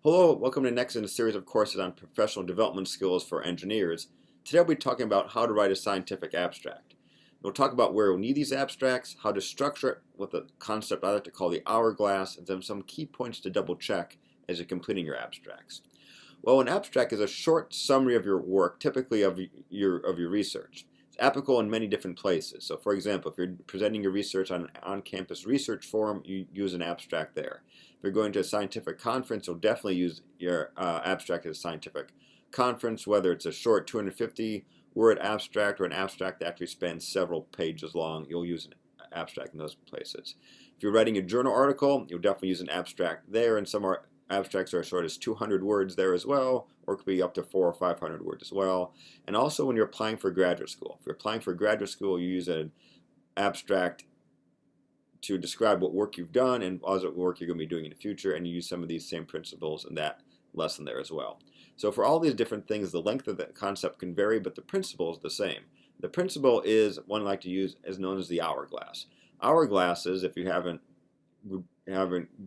Hello, welcome to next in a series of courses on professional development skills for engineers. Today we'll be talking about how to write a scientific abstract. We'll talk about where we'll need these abstracts, how to structure it with a concept I like to call the hourglass, and then some key points to double check as you're completing your abstracts. Well, an abstract is a short summary of your work, typically of your research. It's applicable in many different places. So for example, if you're presenting your research on an on-campus research forum, you use an abstract there. If you're going to a scientific conference, you'll definitely use your abstract at a scientific conference, whether it's a short 250-word abstract or an abstract that actually spans several pages long. You'll use an abstract in those places. If you're writing a journal article, you'll definitely use an abstract there, and some abstracts are as short as 200 words there as well, or it could be up to 400 or 500 words as well. And also when you're applying for graduate school. If you're applying for graduate school, you use an abstract to describe what work you've done and what work you're going to be doing in the future, and you use some of these same principles in that lesson there as well. So for all these different things, the length of the concept can vary, but the principle is the same. The principle is one I like to use is known as the hourglass. Hourglasses, if you haven't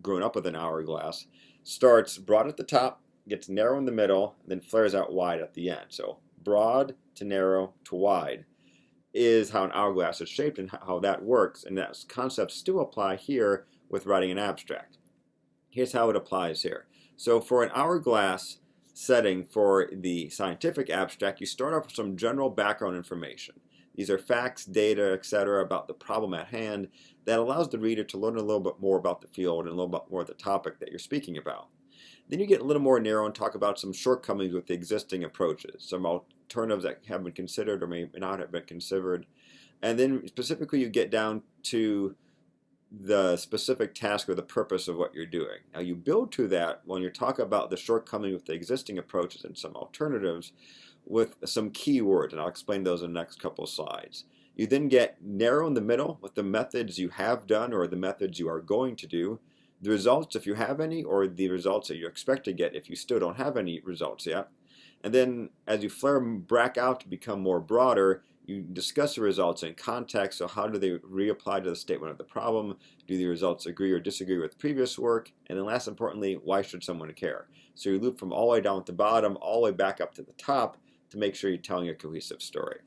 grown up with an hourglass, starts broad at the top, gets narrow in the middle, and then flares out wide at the end. So broad to narrow to wide is how an hourglass is shaped and how that works, and that concepts still apply here with writing an abstract. Here's how it applies here. So for an hourglass setting for the scientific abstract, you start off with some general background information. These are facts, data, etc. about the problem at hand that allows the reader to learn a little bit more about the field and a little bit more of the topic that you're speaking about. Then you get a little more narrow and talk about some shortcomings with the existing approaches, some alternatives that have been considered or may not have been considered. And then specifically you get down to the specific task or the purpose of what you're doing. Now you build to that when you talk about the shortcomings with the existing approaches and some alternatives with some keywords, and I'll explain those in the next couple of slides. You then get narrow in the middle with the methods you have done or the methods you are going to do, the results if you have any, or the results that you expect to get if you still don't have any results yet. And then as you flare back out to become more broader, you discuss the results in context. So how do they reapply to the statement of the problem? Do the results agree or disagree with previous work? And then last importantly, why should someone care? So you loop from all the way down at the bottom all the way back up to the top to make sure you're telling a cohesive story.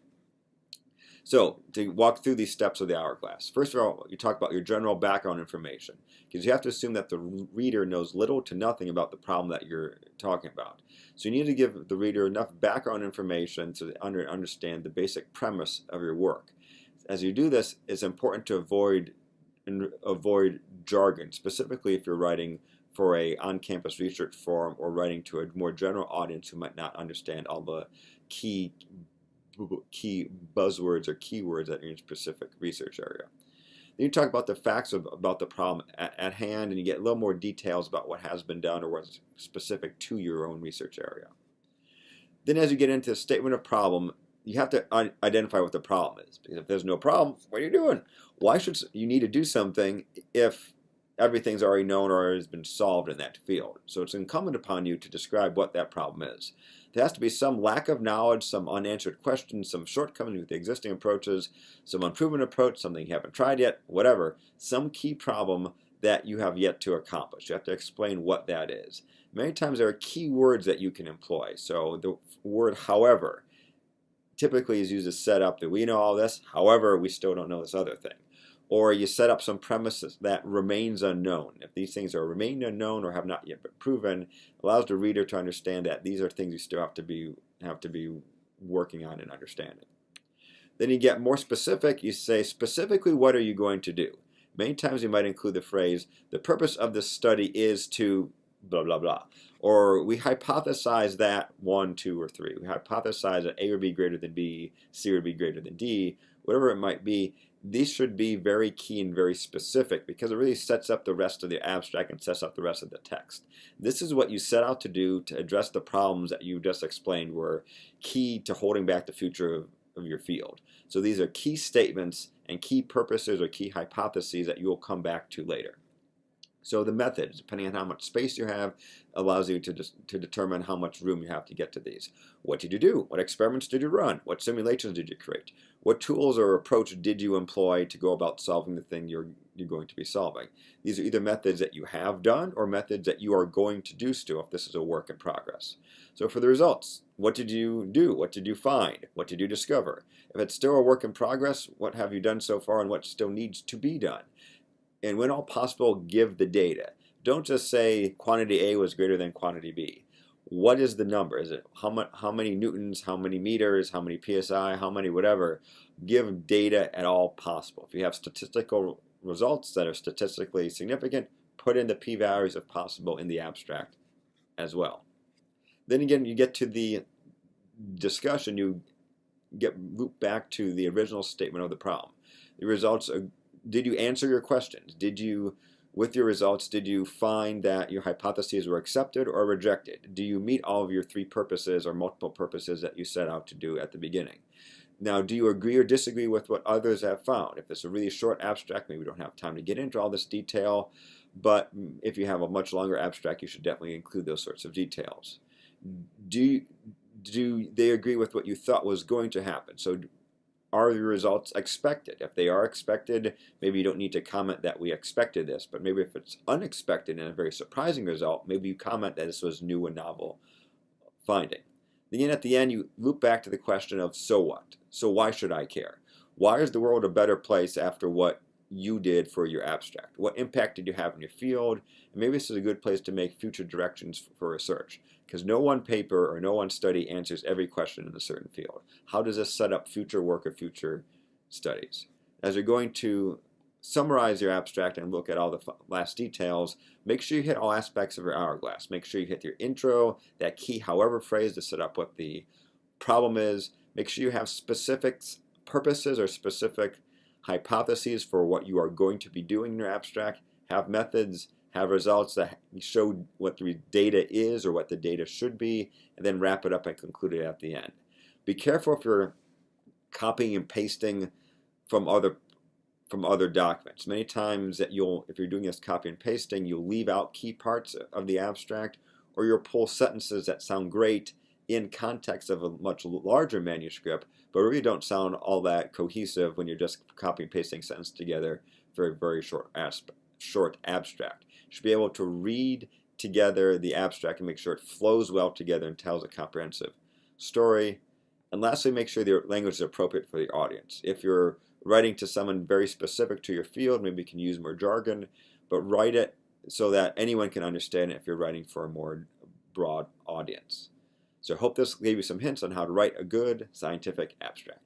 So to walk through these steps of the hourglass, first of all, you talk about your general background information, because you have to assume that the reader knows little to nothing about the problem that you're talking about. So you need to give the reader enough background information to understand the basic premise of your work. As you do this, it's important to avoid jargon, specifically if you're writing for a on-campus research forum or writing to a more general audience who might not understand all the key buzzwords or keywords that are in a specific research area. Then you talk about the facts about the problem at hand, and you get a little more details about what has been done or what's specific to your own research area. Then as you get into the statement of problem, you have to identify what the problem is, because if there's no problem, what are you doing? Why should you need to do something if everything's already known or has been solved in that field? So it's incumbent upon you to describe what that problem is. There has to be some lack of knowledge, some unanswered questions, some shortcomings with the existing approaches, some unproven approach, something you haven't tried yet, whatever, some key problem that you have yet to accomplish. You have to explain what that is. Many times there are key words that you can employ. So the word however typically is used to set up that we know all this, however we still don't know this other thing. Or you set up some premises that remains unknown. If these things are remain unknown or have not yet been proven, it allows the reader to understand that these are things you still have to be working on and understanding. Then you get more specific. You say specifically what are you going to do? Many times you might include the phrase, the purpose of this study is to blah blah blah. Or we hypothesize that 1, 2, or 3. We hypothesize that A would be greater than B, C would be greater than D, whatever it might be. These should be very key and very specific because it really sets up the rest of the abstract and sets up the rest of the text. This is what you set out to do to address the problems that you just explained were key to holding back the future of your field. So these are key statements and key purposes or key hypotheses that you will come back to later. So the method, depending on how much space you have, allows you to determine how much room you have to get to these. What did you do? What experiments did you run? What simulations did you create? What tools or approach did you employ to go about solving the thing you're going to be solving? These are either methods that you have done or methods that you are going to do still if this is a work in progress. So for the results, what did you do? What did you find? What did you discover? If it's still a work in progress, what have you done so far and what still needs to be done? And when all possible, give the data. Don't just say quantity A was greater than quantity B. What is the number? Is it how many newtons, how many meters, how many psi, how many whatever? Give data at all possible. If you have statistical results that are statistically significant, put in the p-values if possible in the abstract as well. Then again, you get to the discussion, you loop back to the original statement of the problem. The results are, did you answer your questions? With your results, did you find that your hypotheses were accepted or rejected? Do you meet all of your three purposes or multiple purposes that you set out to do at the beginning? Now, do you agree or disagree with what others have found? If it's a really short abstract, maybe we don't have time to get into all this detail, but if you have a much longer abstract, you should definitely include those sorts of details. Do they agree with what you thought was going to happen? So are the results expected? If they are expected, maybe you don't need to comment that we expected this, but maybe if it's unexpected and a very surprising result, maybe you comment that this was new and novel finding. Then at the end, you loop back to the question of so what? So why should I care? Why is the world a better place after what you did for your abstract? What impact did you have in your field? And maybe this is a good place to make future directions for research, because no one paper or no one study answers every question in a certain field. How does this set up future work or future studies? As you're going to summarize your abstract and look at all the last details, make sure you hit all aspects of your hourglass. Make sure you hit your intro, that key however phrase to set up what the problem is. Make sure you have specific purposes or specific hypotheses for what you are going to be doing in your abstract. Have methods, have results that show what the data is or what the data should be, and then wrap it up and conclude it at the end. Be careful if you're copying and pasting from other documents. Many times that if you're doing this copy and pasting, you'll leave out key parts of the abstract, or you'll pull sentences that sound great in context of a much larger manuscript, but really don't sound all that cohesive when you're just copy and pasting sentences together for a very short abstract. You should be able to read together the abstract and make sure it flows well together and tells a comprehensive story. And lastly, make sure the language is appropriate for the audience. If you're writing to someone very specific to your field, maybe you can use more jargon, but write it so that anyone can understand it if you're writing for a more broad audience. So I hope this gave you some hints on how to write a good scientific abstract.